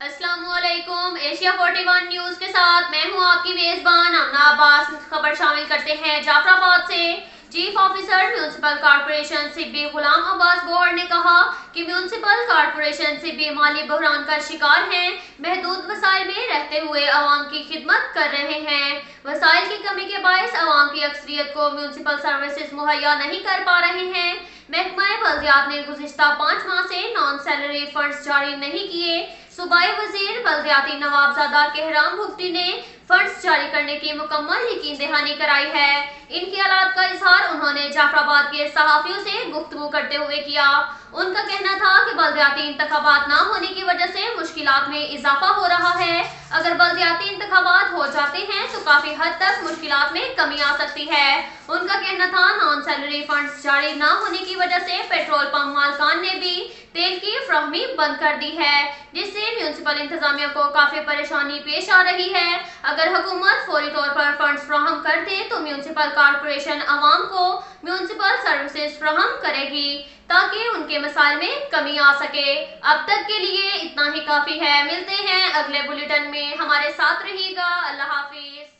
अस्सलामुअलैकुम। Asia 41 news के साथ मैं हूं आपकी मेजबान अमना अब्बास। खबर शामिल करते हैं जाफराबाद से। Chief officer municipal corporation Sibi Ghulam Abbas Gauhar ने कहा कि म्यूनिसिपल कॉरपोरेशन सिब्बी माली बहरान का शिकार है। महदूद वसाइल में रहते हुए आवाम की खिदमत कर रहे हैं। वसाइल की कमी के बायस आवाम की अक्सरियत को म्यूनिसिपल सर्विसेज मुहैया नहीं कर पा रहे हैं। महकमा बल्दियात ने गुज़िश्ता 5 माह से नॉन सैलरी फंड्स जारी नहीं किए। सूबाई वजीर बल्दियाती नवाबजादा कहराम भुगती ने फंड्स जारी करने की मुकम्मल यकीन दहानी कराई है। इनकी हालात का इजहार उन्होंने जाफराबाद के सहाफियों से गुफ्तगू करते हुए किया। उनका कहना था कि बल्दियाती इंतखाबात न होने की वजह से मुश्किलात में इजाफा हो रहा है। अगर बल्दियाती इंतखाबात हो जाते हैं तो काफी हद तक मुश्किलात में कमी आ सकती है। उनका कहना था नॉन सैलरी फंड्स जारी न होने की वजह से पेट्रोल पंप मालकान ने भी तेल की फ्राहमी बंद कर दी है, जिससे म्यूनिसिपल इंतजामिया को काफी परेशानी पेश आ रही है। अगर हुकूमत फौरी तौर पर फंड्स फ्राहम कर दे तो म्यूनिसिपल कॉरपोरेशन आवाम को म्यूनिसिपल सर्विसेज फ्राहम करेगी ताकि उनके मसाइल में कमी आ सके। अब तक के लिए इतना ही काफी है। मिलते हैं अगले बुलेटिन में, हमारे साथ रहिएगा। अल्लाह हाफिज।